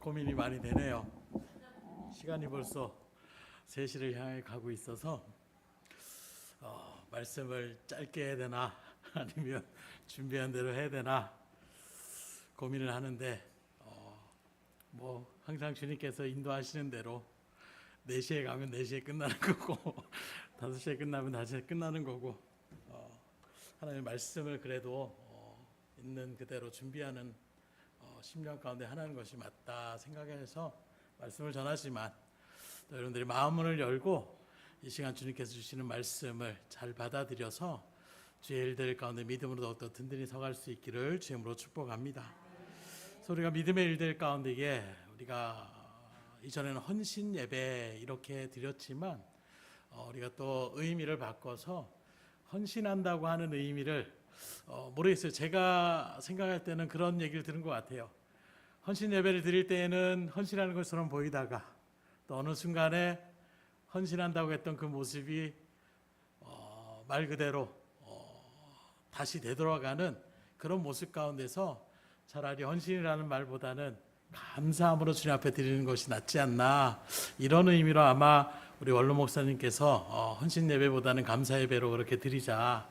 고민이 많이 되네요. 시간이 벌써 3시를 향해 가고 있어서 말씀을 짧게 해야 되나 아니면 준비한 대로 해야 되나 고민을 하는데 항상 주님께서 인도하시는 대로 4시에 가면 4시에 끝나는 거고 5시에 끝나면 5시에 끝나는 거고 하나님의 말씀을 그래도 있는 그대로 준비하는 심령 가운데 하나는 것이 맞다 생각해서 말씀을 전하지만 또 여러분들이 마음을 열고 이 시간 주님께서 주시는 말씀을 잘 받아들여서 주의 일들 가운데 믿음으로 더욱더 든든히 서갈 수 있기를 주님으로 축복합니다. 그래서 우리가 믿음의 일들 가운데에 우리가 이전에는 헌신 예배 이렇게 드렸지만 우리가 또 의미를 바꿔서 헌신한다고 하는 의미를 모르겠어요. 제가 생각할 때는 그런 얘기를 들은 것 같아요. 헌신 예배를 드릴 때에는 헌신하는 것처럼 보이다가 또 어느 순간에 헌신한다고 했던 그 모습이 말 그대로 다시 되돌아가는 그런 모습 가운데서 차라리 헌신이라는 말보다는 감사함으로 주님 앞에 드리는 것이 낫지 않나, 이런 의미로 아마 우리 원로 목사님께서 헌신 예배보다는 감사 예배로 그렇게 드리자.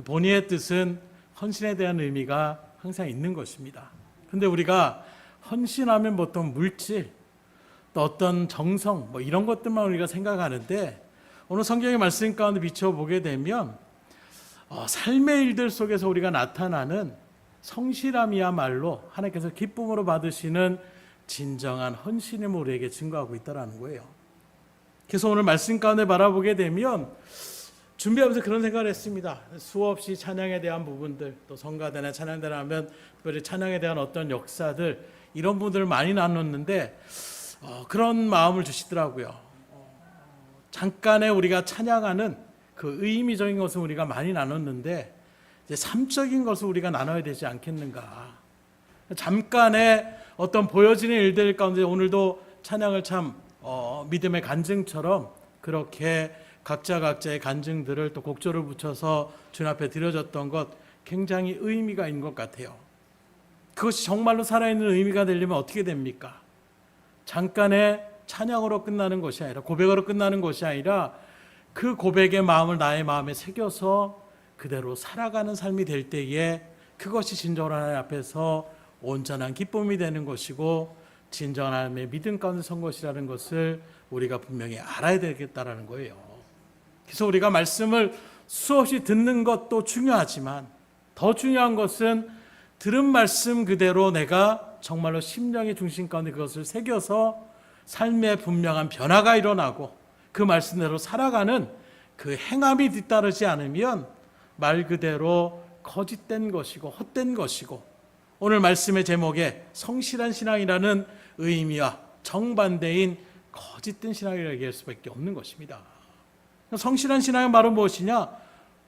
본인의 뜻은 헌신에 대한 의미가 항상 있는 것입니다. 근데 우리가 헌신하면 보통 물질, 또 어떤 정성 이런 것들만 우리가 생각하는데 오늘 성경의 말씀 가운데 비춰보게 되면 삶의 일들 속에서 우리가 나타나는 성실함이야말로 하나님께서 기쁨으로 받으시는 진정한 헌신임을 우리에게 증거하고 있다는 거예요. 그래서 오늘 말씀 가운데 바라보게 되면 준비하면서 그런 생각을 했습니다. 수없이 찬양에 대한 부분들, 또 성가대나 찬양대나 하면 특별히 찬양에 대한 어떤 역사들, 이런 부분들을 많이 나눴는데 그런 마음을 주시더라고요. 잠깐의 우리가 찬양하는 그 의미적인 것은 우리가 많이 나눴는데 이제 삶적인 것을 우리가 나눠야 되지 않겠는가. 잠깐의 어떤 보여지는 일들 가운데 오늘도 찬양을 참 믿음의 간증처럼 그렇게 각자의 간증들을 또 곡조를 붙여서 주님 앞에 드려졌던 것 굉장히 의미가 있는 것 같아요. 그것이 정말로 살아있는 의미가 되려면 어떻게 됩니까? 잠깐의 찬양으로 끝나는 것이 아니라, 고백으로 끝나는 것이 아니라 그 고백의 마음을 나의 마음에 새겨서 그대로 살아가는 삶이 될 때에 그것이 진정한 하나님 앞에서 온전한 기쁨이 되는 것이고 진정한 하나님의 믿음 가운데 선 것이라는 것을 우리가 분명히 알아야 되겠다라는 거예요. 그래서 우리가 말씀을 수없이 듣는 것도 중요하지만 더 중요한 것은 들은 말씀 그대로 내가 정말로 심령의 중심 가운데 그것을 새겨서 삶의 분명한 변화가 일어나고 그 말씀대로 살아가는 그 행함이 뒤따르지 않으면 말 그대로 거짓된 것이고 헛된 것이고 오늘 말씀의 제목에 성실한 신앙이라는 의미와 정반대인 거짓된 신앙이라고 얘기할 수밖에 없는 것입니다. 성실한 신앙의 말은 무엇이냐?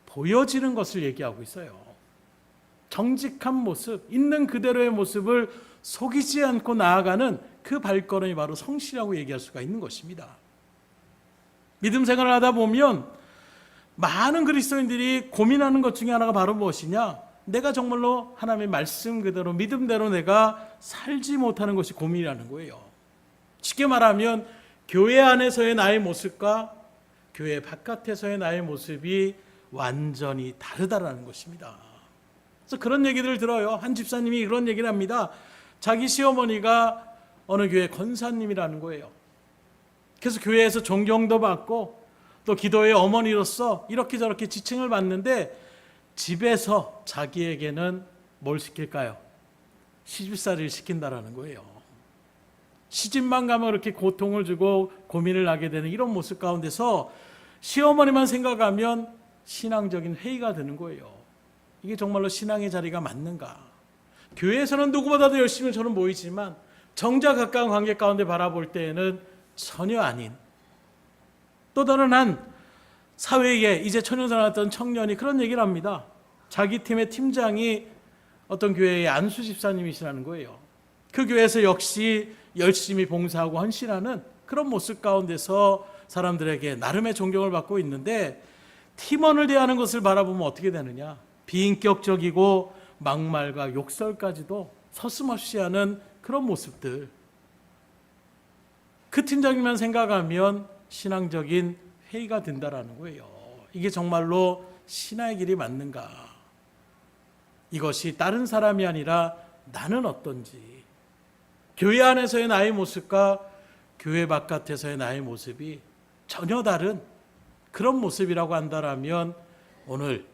보여지는 것을 얘기하고 있어요. 정직한 모습, 있는 그대로의 모습을 속이지 않고 나아가는 그 발걸음이 바로 성실이라고 얘기할 수가 있는 것입니다. 믿음 생활을 하다 보면 많은 그리스도인들이 고민하는 것 중에 하나가 바로 무엇이냐? 내가 정말로 하나님의 말씀 그대로 믿음대로 내가 살지 못하는 것이 고민이라는 거예요. 쉽게 말하면 교회 안에서의 나의 모습과 교회 바깥에서의 나의 모습이 완전히 다르다라는 것입니다. 그래서 그런 얘기들을 들어요. 한 집사님이 그런 얘기를 합니다. 자기 시어머니가 어느 교회 권사님이라는 거예요. 그래서 교회에서 존경도 받고 또 기도의 어머니로서 이렇게 저렇게 지칭을 받는데 집에서 자기에게는 뭘 시킬까요? 시집살이를 시킨다라는 거예요. 시집만 가면 그렇게 고통을 주고 고민을 하게 되는 이런 모습 가운데서 시어머니만 생각하면 신앙적인 회의가 되는 거예요. 이게 정말로 신앙의 자리가 맞는가? 교회에서는 누구보다도 열심히 저는 모이지만 정작 가까운 관계 가운데 바라볼 때에는 전혀 아닌, 또 다른 한 사회에 이제 천연사 왔던 청년이 그런 얘기를 합니다. 자기 팀의 팀장이 어떤 교회의 안수 집사님이시라는 거예요. 그 교회에서 역시 열심히 봉사하고 헌신하는 그런 모습 가운데서 사람들에게 나름의 존경을 받고 있는데 팀원을 대하는 것을 바라보면 어떻게 되느냐? 비인격적이고 막말과 욕설까지도 서슴없이 하는 그런 모습들. 그 팀장님만 생각하면 신앙적인 회의가 된다라는 거예요. 이게 정말로 신앙의 길이 맞는가? 이것이 다른 사람이 아니라 나는 어떤지, 교회 안에서의 나의 모습과 교회 바깥에서의 나의 모습이 전혀 다른 그런 모습이라고 한다면 오늘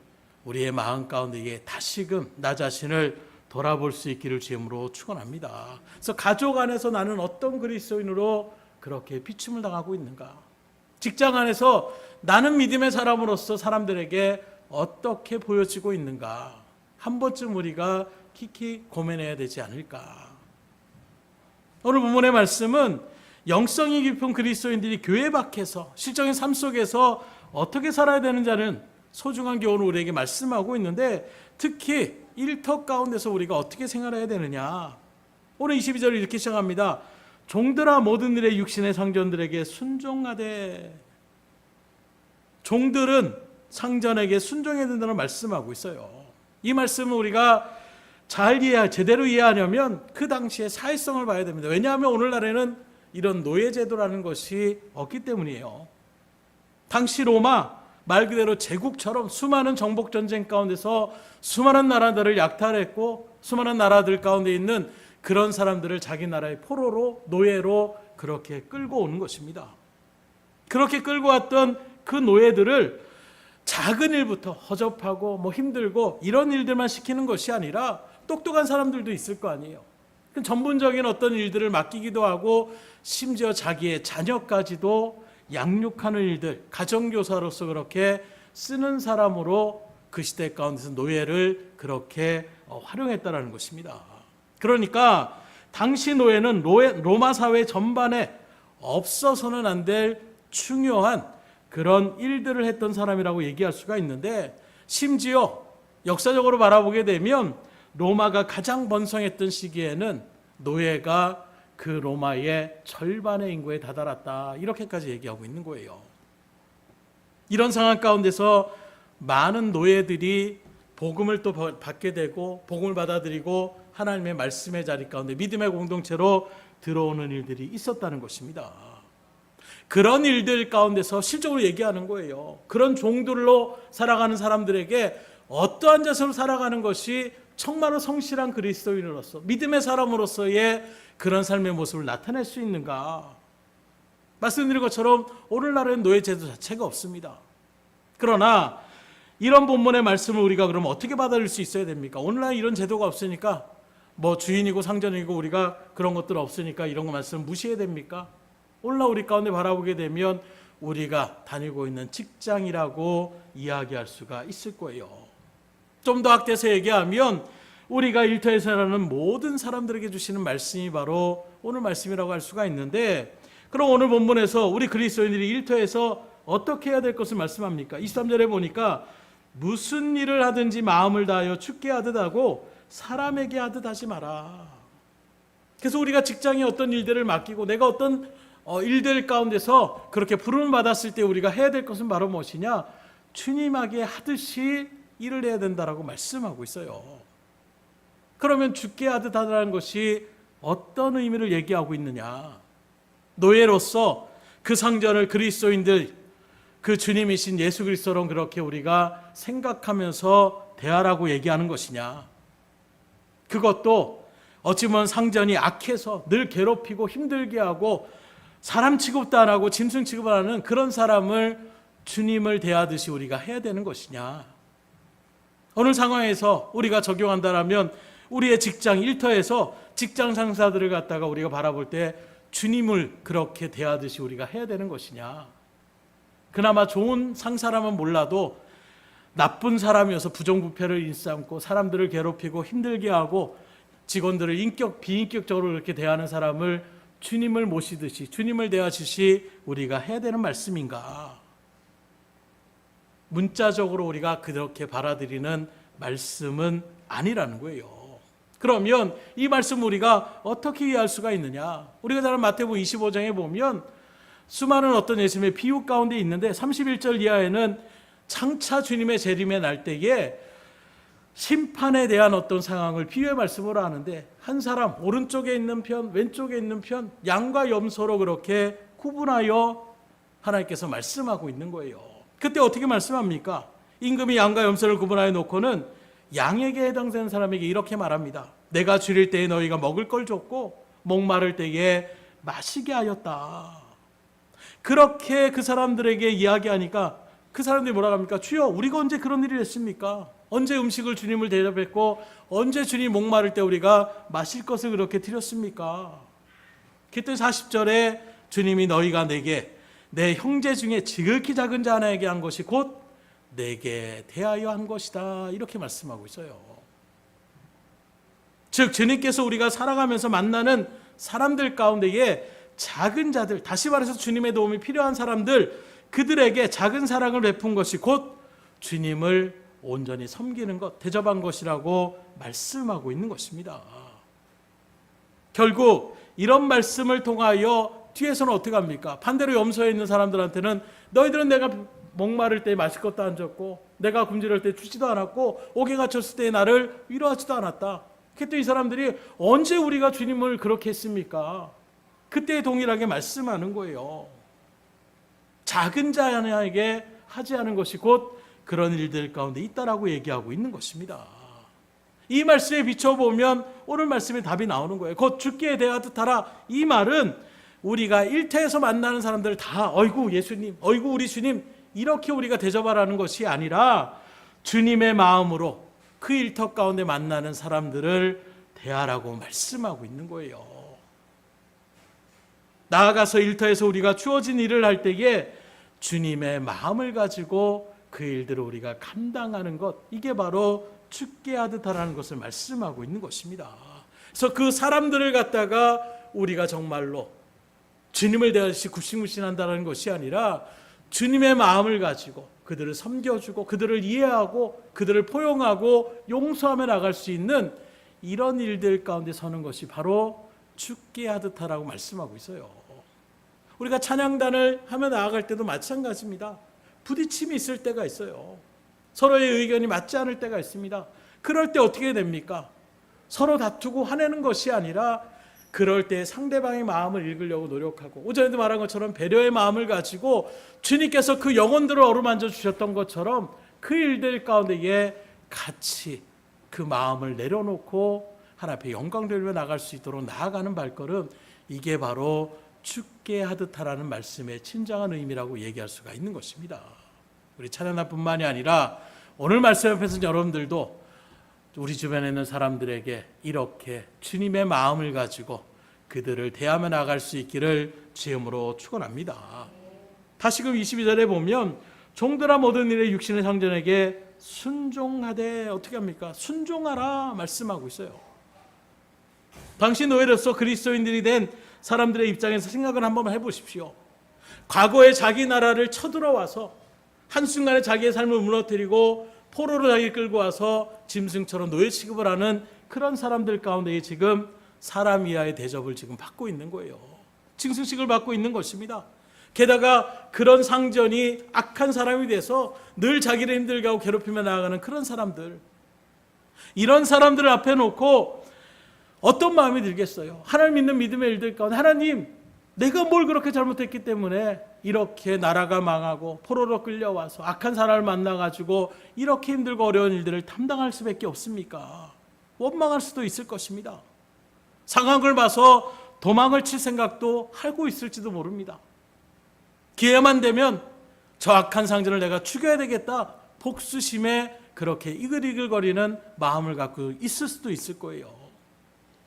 우리의 마음 가운데 다시금 나 자신을 돌아볼 수 있기를 주님으로 축원합니다. 그래서 가족 안에서 나는 어떤 그리스도인으로 그렇게 비춤을 당하고 있는가? 직장 안에서 나는 믿음의 사람으로서 사람들에게 어떻게 보여지고 있는가? 한 번쯤 우리가 깊이 고민해야 되지 않을까? 오늘 본문의 말씀은 영성이 깊은 그리스도인들이 교회 밖에서 실적인 삶 속에서 어떻게 살아야 되는지는 소중한 교훈을 우리에게 말씀하고 있는데, 특히 일터 가운데서 우리가 어떻게 생활해야 되느냐. 오늘 22절을 이렇게 시작합니다. 종들아 모든 일에 육신의 상전들에게 순종하되. 종들은 상전에게 순종해야 된다는 말씀하고 있어요. 이 말씀은 우리가 제대로 이해하려면 그 당시의 사회성을 봐야 됩니다. 왜냐하면 오늘날에는 이런 노예제도라는 것이 없기 때문이에요. 당시 로마 말 그대로 제국처럼 수많은 정복전쟁 가운데서 수많은 나라들을 약탈했고 수많은 나라들 가운데 있는 그런 사람들을 자기 나라의 포로로, 노예로 그렇게 끌고 오는 것입니다. 그렇게 끌고 왔던 그 노예들을 작은 일부터 허접하고 힘들고 이런 일들만 시키는 것이 아니라 똑똑한 사람들도 있을 거 아니에요. 전문적인 어떤 일들을 맡기기도 하고 심지어 자기의 자녀까지도 양육하는 일들, 가정교사로서 그렇게 쓰는 사람으로 그 시대 가운데서 노예를 그렇게 활용했다라는 것입니다. 그러니까 당시 노예는 로마 사회 전반에 없어서는 안 될 중요한 그런 일들을 했던 사람이라고 얘기할 수가 있는데, 심지어 역사적으로 바라보게 되면 로마가 가장 번성했던 시기에는 노예가 그 로마의 절반의 인구에 다다랐다, 이렇게까지 얘기하고 있는 거예요. 이런 상황 가운데서 많은 노예들이 복음을 또 받게 되고 복음을 받아들이고 하나님의 말씀의 자리 가운데 믿음의 공동체로 들어오는 일들이 있었다는 것입니다. 그런 일들 가운데서 실적으로 얘기하는 거예요. 그런 종들로 살아가는 사람들에게 어떠한 자세로 살아가는 것이 정말로 성실한 그리스도인으로서 믿음의 사람으로서의 그런 삶의 모습을 나타낼 수 있는가? 말씀드린 것처럼 오늘날은 노예제도 자체가 없습니다. 그러나 이런 본문의 말씀을 우리가 그럼 어떻게 받아들일 수 있어야 됩니까? 오늘날 이런 제도가 없으니까 주인이고 상전이고 우리가 그런 것들 없으니까 이런 거 말씀 무시해야 됩니까? 오늘날 우리 가운데 바라보게 되면 우리가 다니고 있는 직장이라고 이야기할 수가 있을 거예요. 좀 더 확대해서 얘기하면 우리가 일터에서 살아가는 모든 사람들에게 주시는 말씀이 바로 오늘 말씀이라고 할 수가 있는데, 그럼 오늘 본문에서 우리 그리스도인들이 일터에서 어떻게 해야 될 것을 말씀합니까? 23절에 보니까 무슨 일을 하든지 마음을 다하여 주께 하듯 하고 사람에게 하듯 하지 마라. 그래서 우리가 직장에 어떤 일들을 맡기고 내가 어떤 일들 가운데서 그렇게 부름을 받았을 때 우리가 해야 될 것은 바로 무엇이냐? 주님에게 하듯이 일을 해야 된다라고 말씀하고 있어요. 그러면 주께 하듯 하라는 것이 어떤 의미를 얘기하고 있느냐? 노예로서 그 상전을 그리스도인들, 그 주님이신 예수 그리스도로 그렇게 우리가 생각하면서 대하라고 얘기하는 것이냐? 그것도 어찌 보면 상전이 악해서 늘 괴롭히고 힘들게 하고 사람 취급도 안 하고 짐승 취급을 하는 그런 사람을 주님을 대하듯이 우리가 해야 되는 것이냐? 어느 상황에서 우리가 적용한다면 우리의 직장 일터에서 직장 상사들을 갖다가 우리가 바라볼 때 주님을 그렇게 대하듯이 우리가 해야 되는 것이냐? 그나마 좋은 상사라면 몰라도 나쁜 사람이어서 부정부패를 일삼고 사람들을 괴롭히고 힘들게 하고 직원들을 비인격적으로 이렇게 대하는 사람을 주님을 모시듯이 주님을 대하듯이 우리가 해야 되는 말씀인가? 문자적으로 우리가 그렇게 받아들이는 말씀은 아니라는 거예요. 그러면 이 말씀 우리가 어떻게 이해할 수가 있느냐? 우리가 잘 아는 마태복음 25장에 보면 수많은 어떤 예수님의 비유 가운데 있는데 31절 이하에는 장차 주님의 재림의 날 때에 심판에 대한 어떤 상황을 비유의 말씀으로 하는데, 한 사람 오른쪽에 있는 편, 왼쪽에 있는 편, 양과 염소로 그렇게 구분하여 하나님께서 말씀하고 있는 거예요. 그때 어떻게 말씀합니까? 임금이 양과 염소를 구분하여 놓고는 양에게 해당되는 사람에게 이렇게 말합니다. 내가 줄일 때에 너희가 먹을 걸 줬고 목마를 때에 마시게 하였다. 그렇게 그 사람들에게 이야기하니까 그 사람들이 뭐라고 합니까? 주여, 우리가 언제 그런 일을 했습니까? 언제 음식을 주님을 대접했고 언제 주님 목마를 때 우리가 마실 것을 그렇게 드렸습니까? 그때 40절에 주님이 너희가 내게 내 형제 중에 지극히 작은 자 하나에게 한 것이 곧 내게 대하여 한 것이다, 이렇게 말씀하고 있어요. 즉 주님께서 우리가 살아가면서 만나는 사람들 가운데에 작은 자들, 다시 말해서 주님의 도움이 필요한 사람들, 그들에게 작은 사랑을 베푼 것이 곧 주님을 온전히 섬기는 것, 대접한 것이라고 말씀하고 있는 것입니다. 결국 이런 말씀을 통하여 뒤에서는 어떻게 합니까? 반대로 염소에 있는 사람들한테는 너희들은 내가 목마를 때 마실 것도 안 줬고 내가 굶주릴 때 주지도 않았고 옥에 갇혔을 때 나를 위로하지도 않았다. 그때 이 사람들이 언제 우리가 주님을 그렇게 했습니까? 그때 동일하게 말씀하는 거예요. 작은 자에게 하지 않은 것이 곧 그런 일들 가운데 있다라고 얘기하고 있는 것입니다. 이 말씀에 비춰보면 오늘 말씀에 답이 나오는 거예요. 곧 죽기에 대하듯 하라. 이 말은 우리가 일터에서 만나는 사람들 다 어이구 예수님, 어이구 우리 주님, 이렇게 우리가 대접하라는 것이 아니라 주님의 마음으로 그 일터 가운데 만나는 사람들을 대하라고 말씀하고 있는 거예요. 나아가서 일터에서 우리가 주어진 일을 할 때에 주님의 마음을 가지고 그 일들을 우리가 감당하는 것, 이게 바로 죽게 하듯 하라는 것을 말씀하고 있는 것입니다. 그래서 그 사람들을 갖다가 우리가 정말로 주님을 대하듯이 굽신굽신한다는 것이 아니라 주님의 마음을 가지고 그들을 섬겨주고 그들을 이해하고 그들을 포용하고 용서하며 나갈 수 있는 이런 일들 가운데 서는 것이 바로 죽게 하듯 하라고 말씀하고 있어요. 우리가 찬양단을 하며 나아갈 때도 마찬가지입니다. 부딪힘이 있을 때가 있어요. 서로의 의견이 맞지 않을 때가 있습니다. 그럴 때 어떻게 됩니까? 서로 다투고 화내는 것이 아니라 그럴 때 상대방의 마음을 읽으려고 노력하고, 오전에도 말한 것처럼 배려의 마음을 가지고 주님께서 그 영혼들을 어루만져 주셨던 것처럼 그 일들 가운데에 같이 그 마음을 내려놓고 하나님 앞에 영광 돌리며 나갈 수 있도록 나아가는 발걸음, 이게 바로 죽게 하듯 하라는 말씀의 진정한 의미라고 얘기할 수가 있는 것입니다. 우리 찬양단뿐만이 아니라 오늘 말씀 앞에서 여러분들도 우리 주변에 있는 사람들에게 이렇게 주님의 마음을 가지고 그들을 대하며 나갈 수 있기를 주임으로 축원합니다. 다시금 22절에 보면 종들아 모든 일에 육신의 상전에게 순종하되, 어떻게 합니까? 순종하라 말씀하고 있어요. 당시 노예로서 그리스도인들이 된 사람들의 입장에서 생각을 한번 해보십시오. 과거에 자기 나라를 쳐들어와서 한순간에 자기의 삶을 무너뜨리고 포로로 자기를 끌고 와서 짐승처럼 노예 취급을 하는 그런 사람들 가운데 지금 사람 이하의 대접을 지금 받고 있는 거예요. 짐승식을 받고 있는 것입니다. 게다가 그런 상전이 악한 사람이 돼서 늘 자기를 힘들게 하고 괴롭히며 나아가는 그런 사람들, 이런 사람들을 앞에 놓고 어떤 마음이 들겠어요? 하나님 믿는 믿음의 일들 가운데 하나님, 내가 뭘 그렇게 잘못했기 때문에 이렇게 나라가 망하고 포로로 끌려와서 악한 사람을 만나가지고 이렇게 힘들고 어려운 일들을 담당할 수밖에 없습니까? 원망할 수도 있을 것입니다. 상황을 봐서 도망을 칠 생각도 하고 있을지도 모릅니다. 기회만 되면 저 악한 상전을 내가 죽여야 되겠다, 복수심에 그렇게 이글이글거리는 마음을 갖고 있을 수도 있을 거예요.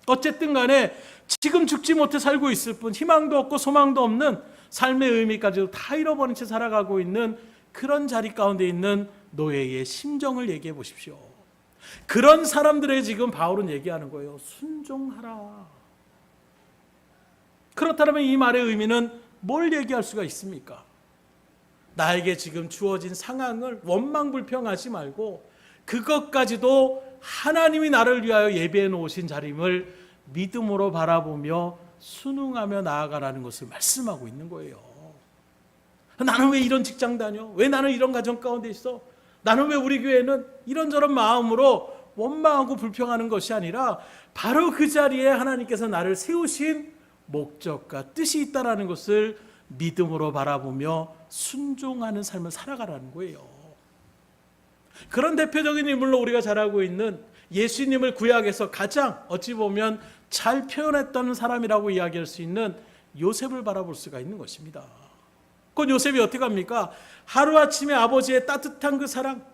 어쨌든 간에 지금 죽지 못해 살고 있을 뿐 희망도 없고 소망도 없는 삶의 의미까지도 다 잃어버린 채 살아가고 있는 그런 자리 가운데 있는 노예의 심정을 얘기해 보십시오. 그런 사람들에게 지금 바울은 얘기하는 거예요. 순종하라. 그렇다면 이 말의 의미는 뭘 얘기할 수가 있습니까? 나에게 지금 주어진 상황을 원망불평하지 말고 그것까지도 하나님이 나를 위하여 예비해 놓으신 자림을 믿음으로 바라보며 순응하며 나아가라는 것을 말씀하고 있는 거예요. 나는 왜 이런 직장 다녀? 왜 나는 이런 가정 가운데 있어? 나는 왜 우리 교회는 이런저런 마음으로 원망하고 불평하는 것이 아니라 바로 그 자리에 하나님께서 나를 세우신 목적과 뜻이 있다라는 것을 믿음으로 바라보며 순종하는 삶을 살아가라는 거예요. 그런 대표적인 인물로 우리가 잘 알고 있는 예수님을 구약에서 가장 어찌 보면 잘 표현했던 사람이라고 이야기할 수 있는 요셉을 바라볼 수가 있는 것입니다. 그 요셉이 어떻게 합니까? 하루아침에 아버지의 따뜻한 그 사랑,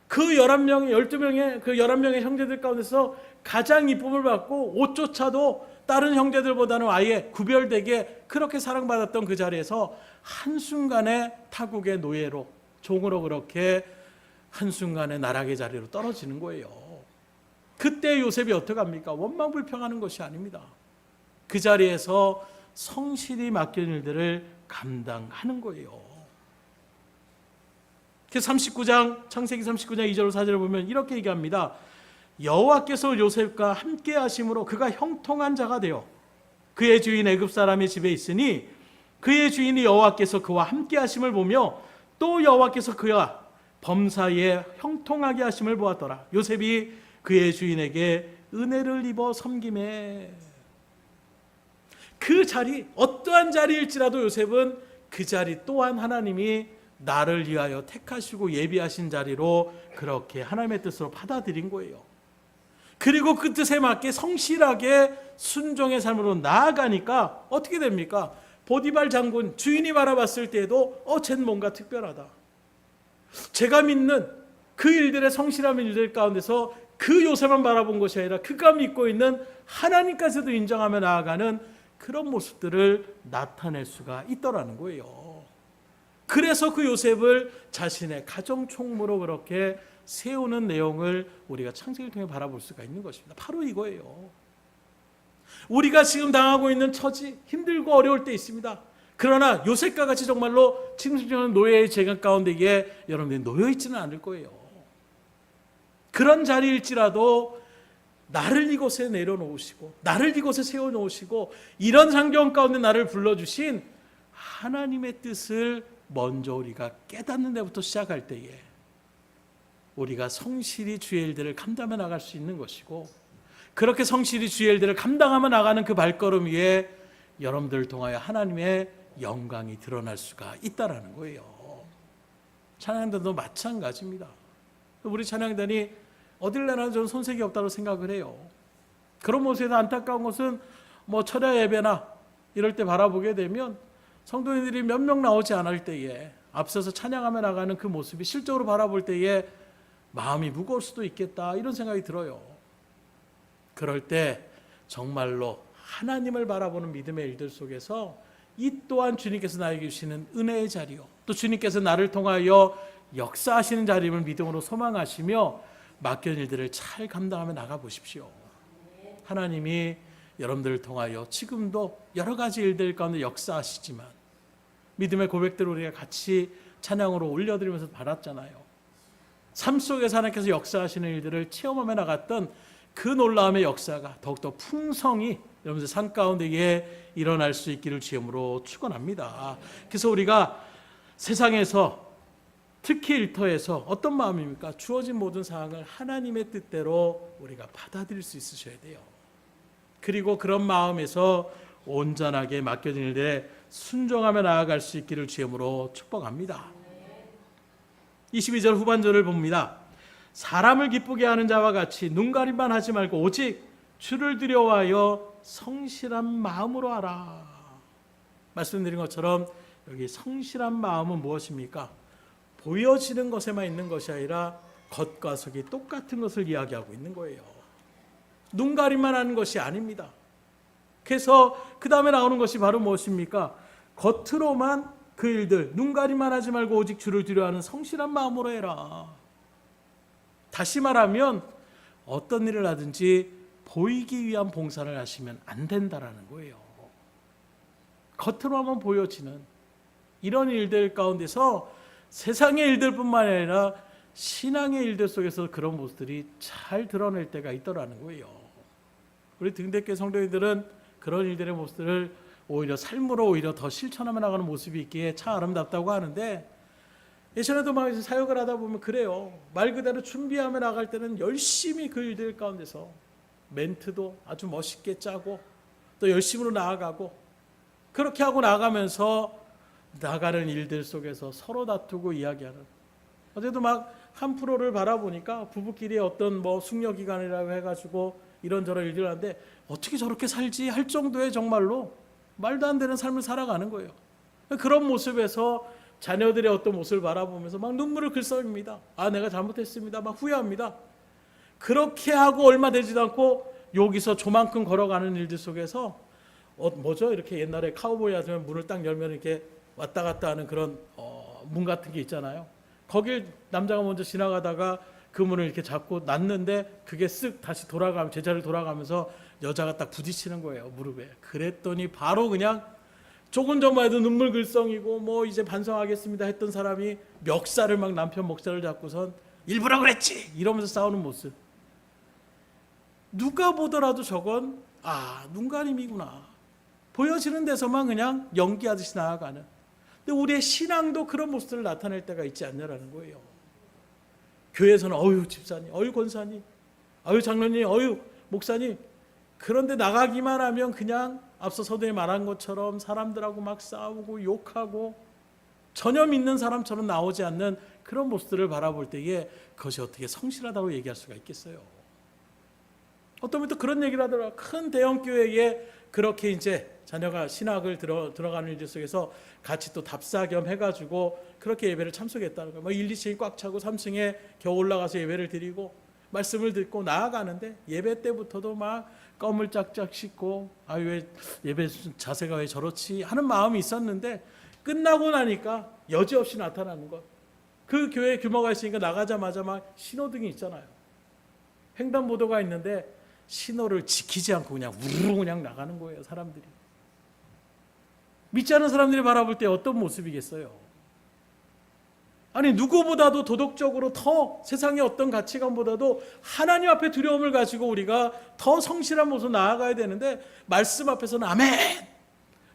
그 11명의 12명의 그 11명의 형제들 가운데서 가장 이쁨을 받고 옷조차도 다른 형제들보다는 아예 구별되게 그렇게 사랑받았던 그 자리에서 한순간에 타국의 노예로, 종으로 그렇게 한순간에 나락의 자리로 떨어지는 거예요. 그때 요셉이 어떻게 합니까? 원망불평하는 것이 아닙니다. 그 자리에서 성실히 맡긴 일들을 감당하는 거예요. 그래서 창세기 39장 2절 4절을 보면 이렇게 얘기합니다. 여호와께서 요셉과 함께 하심으로 그가 형통한 자가 되어 그의 주인 애굽 사람의 집에 있으니 그의 주인이 여호와께서 그와 함께 하심을 보며 또 여호와께서 그와 범사에 형통하게 하심을 보았더라. 요셉이 그의 주인에게 은혜를 입어 섬김에. 그 자리, 어떠한 자리일지라도 요셉은 그 자리 또한 하나님이 나를 위하여 택하시고 예비하신 자리로 그렇게 하나님의 뜻으로 받아들인 거예요. 그리고 그 뜻에 맞게 성실하게 순종의 삶으로 나아가니까 어떻게 됩니까? 보디발 장군 주인이 바라봤을 때에도 쟤는 뭔가 특별하다. 제가 믿는 그 일들의 성실한 일들 가운데서 그 요셉만 바라본 것이 아니라 그가 믿고 있는 하나님까지도 인정하며 나아가는 그런 모습들을 나타낼 수가 있더라는 거예요. 그래서 그 요셉을 자신의 가정 총무로 그렇게 세우는 내용을 우리가 창세기를 통해 바라볼 수가 있는 것입니다. 바로 이거예요. 우리가 지금 당하고 있는 처지, 힘들고 어려울 때 있습니다. 그러나 요셉과 같이 정말로 지금 노예의 재간 가운데에 여러분들이 놓여 있지는 않을 거예요. 그런 자리일지라도 나를 이곳에 내려놓으시고 나를 이곳에 세워놓으시고 이런 환경 가운데 나를 불러주신 하나님의 뜻을 먼저 우리가 깨닫는 데부터 시작할 때에 우리가 성실히 주의 일들을 감당해 나갈 수 있는 것이고, 그렇게 성실히 주의 일들을 감당하며 나가는 그 발걸음 위에 여러분들을 통하여 하나님의 영광이 드러날 수가 있다라는 거예요. 찬양단도 마찬가지입니다. 우리 찬양단이 어딜 내나 저는 손색이 없다고 생각을 해요. 그런 모습에서 안타까운 것은 철야 예배나 이럴 때 바라보게 되면 성도님들이 몇 명 나오지 않을 때에 앞서서 찬양하며 나가는 그 모습이 실적으로 바라볼 때에 마음이 무거울 수도 있겠다 이런 생각이 들어요. 그럴 때 정말로 하나님을 바라보는 믿음의 일들 속에서 이 또한 주님께서 나에게 주시는 은혜의 자리요, 또 주님께서 나를 통하여 역사하시는 자리임을 믿음으로 소망하시며 맡겨진 일들을 잘 감당하며 나가 보십시오. 하나님이 여러분들을 통하여 지금도 여러 가지 일들 가운데 역사하시지만 믿음의 고백들을 우리가 같이 찬양으로 올려드리면서 받았잖아요. 삶 속에서 하나님께서 역사하시는 일들을 체험하며 나갔던 그 놀라움의 역사가 더욱더 풍성히 여러분들 삶 가운데에 일어날 수 있기를 주님으로 축원합니다. 그래서 우리가 세상에서 특히 일터에서 어떤 마음입니까? 주어진 모든 상황을 하나님의 뜻대로 우리가 받아들일 수 있으셔야 돼요. 그리고 그런 마음에서 온전하게 맡겨진 일들에 순종하며 나아갈 수 있기를 주님으로 축복합니다. 22절 후반절을 봅니다. 사람을 기쁘게 하는 자와 같이 눈가림만 하지 말고 오직 주를 두려워하여 성실한 마음으로 하라. 말씀드린 것처럼 여기 성실한 마음은 무엇입니까? 보여지는 것에만 있는 것이 아니라 겉과 속이 똑같은 것을 이야기하고 있는 거예요. 눈가림만 하는 것이 아닙니다. 그래서 그 다음에 나오는 것이 바로 무엇입니까? 겉으로만 그 일들, 눈가림만 하지 말고 오직 주를 두려워하는 성실한 마음으로 해라. 다시 말하면 어떤 일을 하든지 보이기 위한 봉사를 하시면 안 된다라는 거예요. 겉으로만 보여지는 이런 일들 가운데서 세상의 일들뿐만 아니라 신앙의 일들 속에서 그런 모습들이 잘 드러낼 때가 있더라는 거예요. 우리 등대교회 성도님들은 그런 일들의 모습들을 오히려 삶으로 오히려 더 실천하며 나가는 모습이 있기에 참 아름답다고 하는데, 예전에도 막 사역을 하다 보면 그래요. 말 그대로 준비하며 나갈 때는 열심히 그 일들 가운데서 멘트도 아주 멋있게 짜고 또 열심으로 나아가고 그렇게 하고 나가면서 나가는 일들 속에서 서로 다투고 이야기하는. 어제도 막 한 프로를 바라보니까 부부끼리 어떤 뭐 숙려 기간이라고 해가지고 이런저런 일들을 하는데 어떻게 저렇게 살지 할 정도의 정말로 말도 안 되는 삶을 살아가는 거예요. 그런 모습에서 자녀들의 어떤 모습을 바라보면서 막 눈물을 글썽입니다. 아, 내가 잘못했습니다. 막 후회합니다. 그렇게 하고 얼마 되지도 않고 여기서 조만큼 걸어가는 일들 속에서 뭐죠? 이렇게 옛날에 카우보이 하면 문을 딱 열면 이렇게 왔다 갔다 하는 그런 문 같은 게 있잖아요. 거길 남자가 먼저 지나가다가 그 문을 이렇게 잡고 놨는데 그게 쓱 다시 돌아가면 제자리를 돌아가면서 여자가 딱 부딪히는 거예요, 무릎에. 그랬더니 바로 그냥 조금 전만 해도 눈물 글썽이고 뭐 이제 반성하겠습니다 했던 사람이 멱살을 막 남편 목살을 잡고선 일부러 그랬지 이러면서 싸우는 모습. 누가 보더라도 저건 눈가림이구나. 보여지는 데서만 그냥 연기하듯이 나아가는. 근데 우리의 신앙도 그런 모습들을 나타낼 때가 있지 않냐라는 거예요. 교회에서는 어유 집사님, 어유 권사님, 어유 장로님, 어유 목사님. 그런데 나가기만 하면 그냥 앞서 서두에 말한 것처럼 사람들하고 막 싸우고 욕하고 전혀 믿는 사람처럼 나오지 않는 그런 모습들을 바라볼 때에 그것이 어떻게 성실하다고 얘기할 수가 있겠어요. 어떤 분도 그런 얘기를 하더라고요. 큰 대형 교회에 그렇게 이제 자녀가 신학을 들어가는 일 속에서 같이 또 답사 겸 해가지고 그렇게 예배를 참석했다는 거예요. 뭐 1, 2층이 꽉 차고 3층에 겨우 올라가서 예배를 드리고 말씀을 듣고 나아가는데 예배 때부터도 막 껌을 짝짝 씻고 왜 예배 자세가 왜 저렇지 하는 마음이 있었는데 끝나고 나니까 여지없이 나타나는 것. 그 교회 규모가 있으니까 나가자마자 막 신호등이 있잖아요. 횡단보도가 있는데 신호를 지키지 않고 그냥 우르르 그냥 나가는 거예요, 사람들이. 믿지 않은 사람들이 바라볼 때 어떤 모습이겠어요? 아니, 누구보다도 도덕적으로 더 세상의 어떤 가치관보다도 하나님 앞에 두려움을 가지고 우리가 더 성실한 모습으로 나아가야 되는데 말씀 앞에서는 아멘!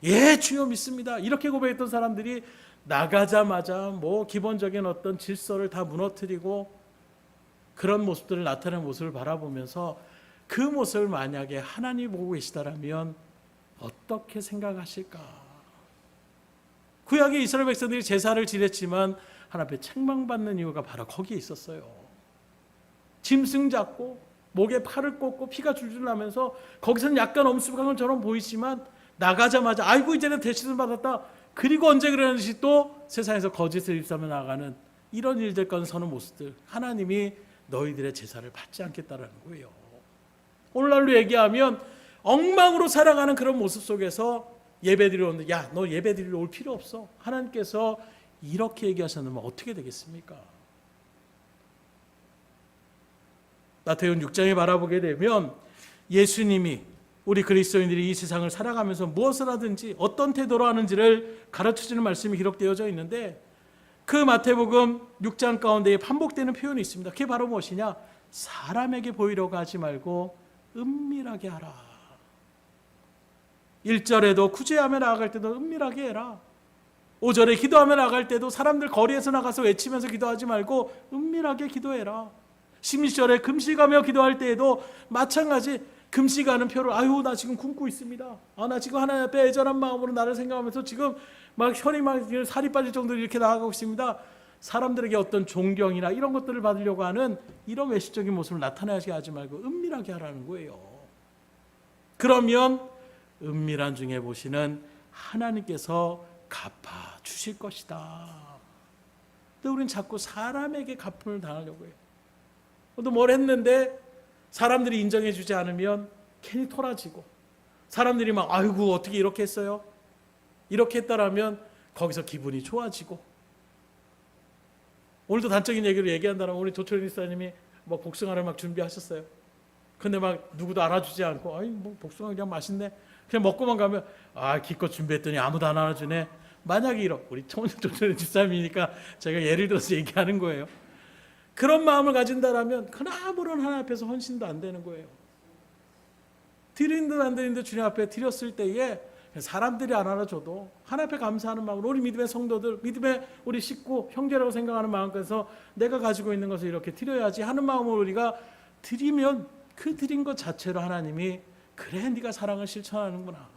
예, 주여 믿습니다. 이렇게 고백했던 사람들이 나가자마자 뭐 기본적인 어떤 질서를 다 무너뜨리고 그런 모습들을 나타내는 모습을 바라보면서 그 모습을 만약에 하나님이 보고 계시다라면 어떻게 생각하실까? 구약의 이스라엘 백성들이 제사를 지냈지만 하나님 앞에 책망받는 이유가 바로 거기에 있었어요. 짐승 잡고 목에 팔을 꽂고 피가 줄줄 나면서 거기서는 약간 엄숙한 것처럼 보이지만 나가자마자 아이고 이제는 대신을 받았다. 그리고 언제 그러는지 또 세상에서 거짓을 입사하며 나가는 이런 일들과는 서는 모습들. 하나님이 너희들의 제사를 받지 않겠다라는 거예요. 오늘날로 얘기하면 엉망으로 살아가는 그런 모습 속에서 예배드리러 오는데 야, 너 예배드리러 올 필요 없어. 하나님께서 이렇게 얘기하셨는데 어떻게 되겠습니까? 마태복음 6장에 바라보게 되면 예수님이 우리 그리스도인들이 이 세상을 살아가면서 무엇을 하든지 어떤 태도로 하는지를 가르쳐주는 말씀이 기록되어져 있는데 그 마태복음 6장 가운데 반복되는 표현이 있습니다. 그게 바로 무엇이냐? 사람에게 보이려고 하지 말고 은밀하게 하라. 1절에도 구제하며 나아갈 때도 은밀하게 해라. 5절에 기도하며 나갈 때도 사람들 거리에서 나가서 외치면서 기도하지 말고 은밀하게 기도해라. 16절에 금식하며 기도할 때에도 마찬가지 금식하는 표를 아유 나 지금 굶고 있습니다. 나 지금 하나님 앞에 애절한 마음으로 나를 생각하면서 지금 막 혈이 막 살이 빠질 정도로 이렇게 나아가고 있습니다. 사람들에게 어떤 존경이나 이런 것들을 받으려고 하는 이런 외식적인 모습을 나타나게 하지 말고 은밀하게 하라는 거예요. 그러면 은밀한 중에 보시는 하나님께서 갚아 주실 것이다. 근데 우리는 자꾸 사람에게 갚음을 당하려고 해요. 또 뭘 했는데 사람들이 인정해 주지 않으면 괜히 토라지고 사람들이 막 아이고 어떻게 이렇게 했어요? 이렇게 했다라면 거기서 기분이 좋아지고 오늘도 단적인 얘기로 얘기한다면 우리 조철인 목사님이 뭐 복숭아를 막 준비하셨어요. 근데 막 누구도 알아주지 않고 아이 뭐 복숭아 그냥 맛있네. 그냥 먹고만 가면 기껏 준비했더니 아무도 안 알아주네. 만약에 우리 조철인 집사님이니까 제가 예를 들어서 얘기하는 거예요. 그런 마음을 가진다라면 그 아무런 하나님 앞에서 헌신도 안 되는 거예요. 드린 듯 안 드린 듯 주님 앞에 드렸을 때에 사람들이 안 알아줘도 하나님 앞에 감사하는 마음으로 우리 믿음의 성도들, 믿음의 우리 식구, 형제라고 생각하는 마음에서 내가 가지고 있는 것을 이렇게 드려야지 하는 마음으로 우리가 드리면 그 드린 것 자체로 하나님이 그래 네가 사랑을 실천하는구나,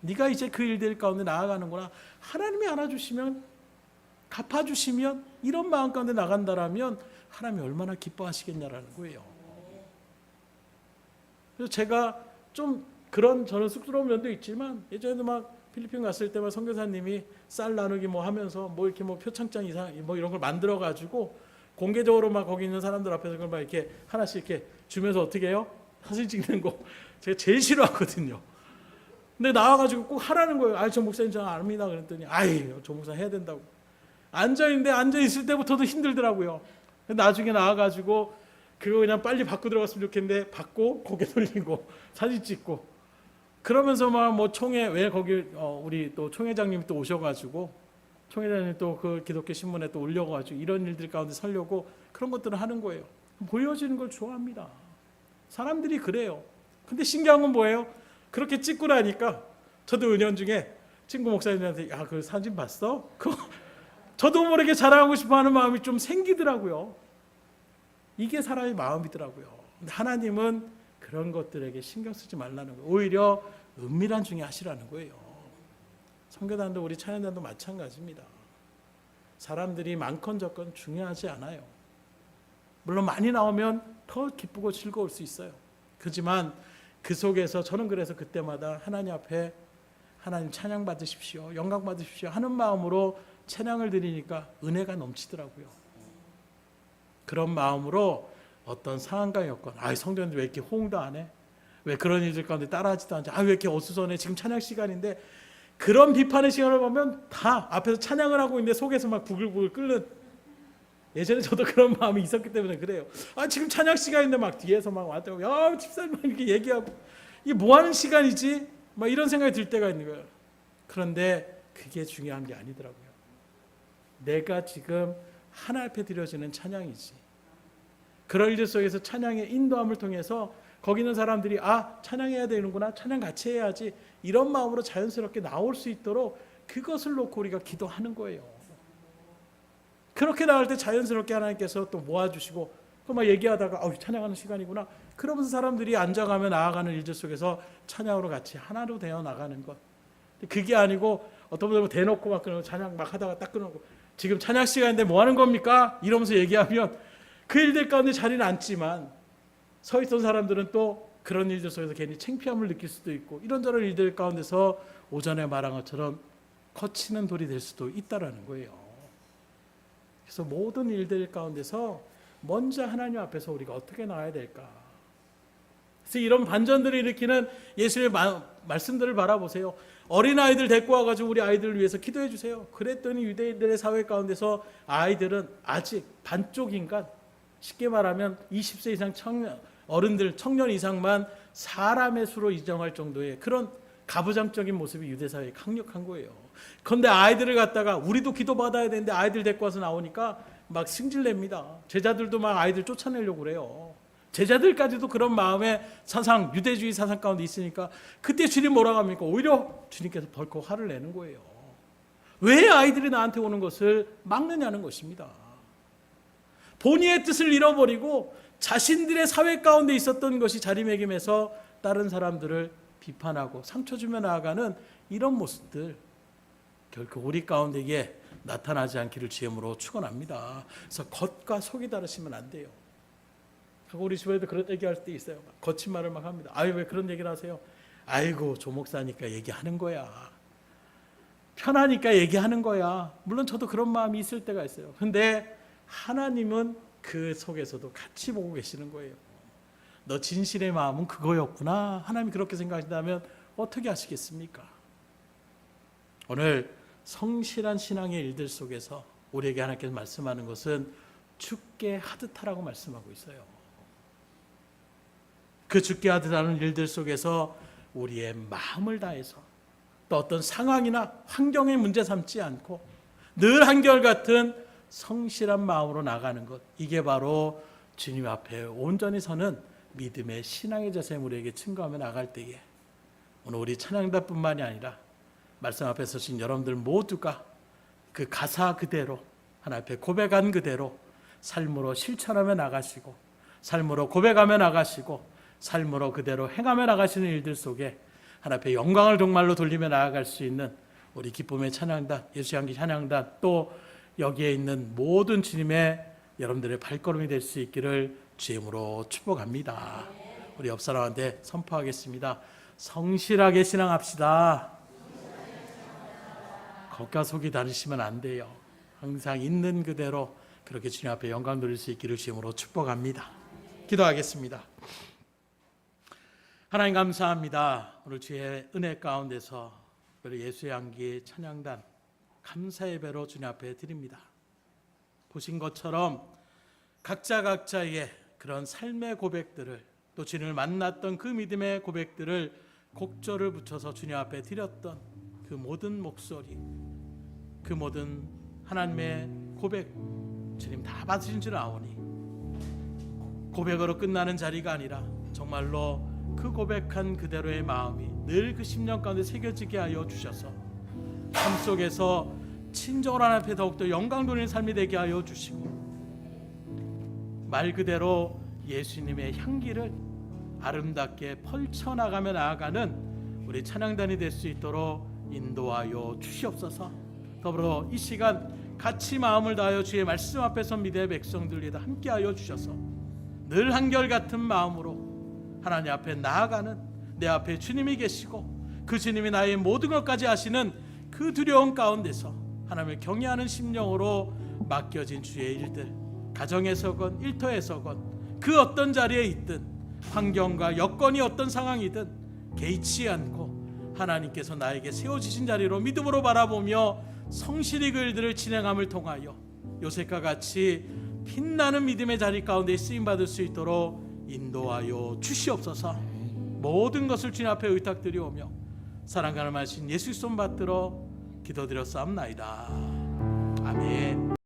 네가 이제 그 일들 가운데 나아가는구나, 하나님이 알아주시면 갚아주시면 이런 마음 가운데 나간다라면 하나님이 얼마나 기뻐하시겠냐라는 거예요. 그래서 제가 좀 그런 저는 쑥스러운 면도 있지만 예전에도 막 필리핀 갔을 때만 선교사님이 쌀 나누기 뭐 하면서 뭐 이렇게 뭐 표창장 이상 뭐 이런 걸 만들어 가지고 공개적으로 막 거기 있는 사람들 앞에서 그걸 막 이렇게 하나씩 이렇게 주면서 어떻게 해요? 사진 찍는 거 제가 제일 싫어하거든요. 근데 나와가지고 꼭 하라는 거예요. 아, 저 목사님 저 압니다. 그랬더니 아이, 저 목사 해야 된다고. 앉아있는데 앉아있을 때부터도 힘들더라고요. 나중에 나와가지고 그거 그냥 빨리 받고 들어갔으면 좋겠는데 받고 고개 돌리고 사진 찍고 그러면서 막 뭐 총회 왜 거기 우리 또 총회장님이 또 오셔가지고 총회장님 또 그 기독교 신문에 또 올려가지고 이런 일들 가운데 서려고 그런 것들을 하는 거예요. 보여지는 걸 좋아합니다. 사람들이 그래요. 근데 신기한 건 뭐예요? 그렇게 찍고 나니까 저도 은연중에 친구 목사님한테 야, 그 사진 봤어? 그거 저도 모르게 자랑하고 싶어하는 마음이 좀 생기더라고요. 이게 사람의 마음이더라고요. 근데 하나님은 그런 것들에게 신경 쓰지 말라는 거예요. 오히려 은밀한 중에 하시라는 거예요. 선교단도 우리 찬양단도 마찬가지입니다. 사람들이 많건 적건 중요하지 않아요. 물론 많이 나오면 더 기쁘고 즐거울 수 있어요. 그렇지만 그 속에서 저는 그래서 그때마다 하나님 앞에 하나님 찬양 받으십시오, 영광 받으십시오 하는 마음으로 찬양을 드리니까 은혜가 넘치더라고요. 그런 마음으로 어떤 상황과 여건, 성도님들 왜 이렇게 호응도 안 해? 왜 그런 일들 가운데 따라하지도 않지? 왜 이렇게 어수선해? 지금 찬양 시간인데 그런 비판의 시간을 보면 다 앞에서 찬양을 하고 있는데 속에서 막 부글부글 끓는, 예전에 저도 그런 마음이 있었기 때문에 그래요. 지금 찬양 시간인데 막 뒤에서 막 왔다고 야 집사님 이렇게 얘기하고 이게 뭐 하는 시간이지? 막 이런 생각이 들 때가 있는 거예요. 그런데 그게 중요한 게 아니더라고요. 내가 지금 하나님 앞에 드려지는 찬양이지. 그런 일들 속에서 찬양의 인도함을 통해서 거기 있는 사람들이 찬양해야 되는구나, 찬양 같이 해야지, 이런 마음으로 자연스럽게 나올 수 있도록 그것을 놓고 우리가 기도하는 거예요. 그렇게 나올 때 자연스럽게 하나님께서 또 모아주시고 또 막 얘기하다가 찬양하는 시간이구나 그러면서 사람들이 앉아가며 나아가는 일들 속에서 찬양으로 같이 하나로 되어 나가는 것. 그게 아니고 어떤 분들은 대놓고 막 그러고 찬양 막 하다가 딱 끊고 지금 찬양 시간인데 뭐 하는 겁니까? 이러면서 얘기하면 그 일들 가운데 자리는 앉지만 서 있던 사람들은 또 그런 일들 속에서 괜히 창피함을 느낄 수도 있고 이런저런 일들 가운데서 오전에 말한 것처럼 거치는 돌이 될 수도 있다라는 거예요. 그래서 모든 일들 가운데서 먼저 하나님 앞에서 우리가 어떻게 나아야 될까? 그래서 이런 반전들을 일으키는 예수의 말씀들을 바라보세요. 어린아이들 데리고 와가지고 우리 아이들을 위해서 기도해 주세요. 그랬더니 유대인들의 사회 가운데서 아이들은 아직 반쪽 인간, 쉽게 말하면 20세 이상 어른들, 청년 이상만 사람의 수로 인정할 정도의 그런 가부장적인 모습이 유대사회에 강력한 거예요. 그런데 아이들을 갖다가 우리도 기도받아야 되는데 아이들 데리고 와서 나오니까 막 승질냅니다. 제자들도 막 아이들 쫓아내려고 그래요. 제자들까지도 그런 마음의 사상, 유대주의 사상 가운데 있으니까 그때 주님 뭐라고 합니까? 오히려 주님께서 벌컥 화를 내는 거예요. 왜 아이들이 나한테 오는 것을 막느냐는 것입니다. 본의의 뜻을 잃어버리고 자신들의 사회 가운데 있었던 것이 자리매김해서 다른 사람들을 비판하고 상처 주며 나아가는 이런 모습들 결코 우리 가운데에 나타나지 않기를 주님으로 축원합니다. 그래서 겉과 속이 다르시면 안 돼요. 우리 주변에도 그런 얘기할 때 있어요. 거친 말을 막 합니다. 왜 그런 얘기를 하세요? 아이고 조 목사니까 얘기하는 거야. 편하니까 얘기하는 거야. 물론 저도 그런 마음이 있을 때가 있어요. 근데 하나님은 그 속에서도 같이 보고 계시는 거예요. 너 진실의 마음은 그거였구나. 하나님이 그렇게 생각하신다면 어떻게 하시겠습니까? 오늘 성실한 신앙의 일들 속에서 우리에게 하나님께서 말씀하는 것은 죽게 하듯 하라고 말씀하고 있어요. 그 죽게 하듯 하는 일들 속에서 우리의 마음을 다해서 또 어떤 상황이나 환경에 문제 삼지 않고 늘 한결같은 성실한 마음으로 나가는 것, 이게 바로 주님 앞에 온전히 서는 믿음의 신앙의 자세 우리에게 증거하며 나갈 때에 오늘 우리 찬양단뿐만이 아니라 말씀 앞에 서신 여러분들 모두가 그 가사 그대로 하나님 앞에 고백한 그대로 삶으로 실천하며 나가시고, 삶으로 고백하며 나가시고, 삶으로 그대로 행하며 나가시는 일들 속에 하나님 앞에 영광을 정말로 돌리며 나아갈 수 있는 우리 기쁨의 찬양단, 예수향기 찬양단, 또 여기에 있는 모든 주님의 여러분들의 발걸음이 될 수 있기를 주임으로 축복합니다. 우리 옆 사람한테 선포하겠습니다. 성실하게 신앙합시다. 겉과 속이 다르시면 안 돼요. 항상 있는 그대로 그렇게 주님 앞에 영광 돌릴 수 있기를 주임으로 축복합니다. 기도하겠습니다. 하나님 감사합니다. 오늘 주의 은혜 가운데서 예수의 향기 찬양단 감사 예배로 주님 앞에 드립니다. 보신 것처럼 각자의 그런 삶의 고백들을, 또 주님을 만났던 그 믿음의 고백들을 곡절을 붙여서 주님 앞에 드렸던 그 모든 목소리, 그 모든 하나님의 고백, 주님 다 받으신 줄 아오니 고백으로 끝나는 자리가 아니라 정말로 그 고백한 그대로의 마음이 늘 그 심령 가운데 새겨지게 하여 주셔서 삶 속에서 친정을 하나님 앞에 더욱더 영광 돌리는 삶이 되게 하여 주시고, 말 그대로 예수님의 향기를 아름답게 펼쳐나가며 나아가는 우리 찬양단이 될 수 있도록 인도하여 주시옵소서. 더불어 이 시간 같이 마음을 다하여 주의 말씀 앞에서 믿음의 백성들과 함께하여 주셔서 늘 한결같은 마음으로 하나님 앞에 나아가는, 내 앞에 주님이 계시고 그 주님이 나의 모든 것까지 아시는 그 두려움 가운데서 하나님을 경외하는 심령으로 맡겨진 주의 일들, 가정에서건 일터에서건 그 어떤 자리에 있든 환경과 여건이 어떤 상황이든 개의치 않고 하나님께서 나에게 세워주신 자리로 믿음으로 바라보며 성실히 그 일들을 진행함을 통하여 요셉과 같이 빛나는 믿음의 자리 가운데 쓰임받을 수 있도록 인도하여 주시옵소서. 모든 것을 주님 앞에 의탁드리오며 사랑과 말씀 예수 손 받들어 기도드렸사옵나이다. 아멘.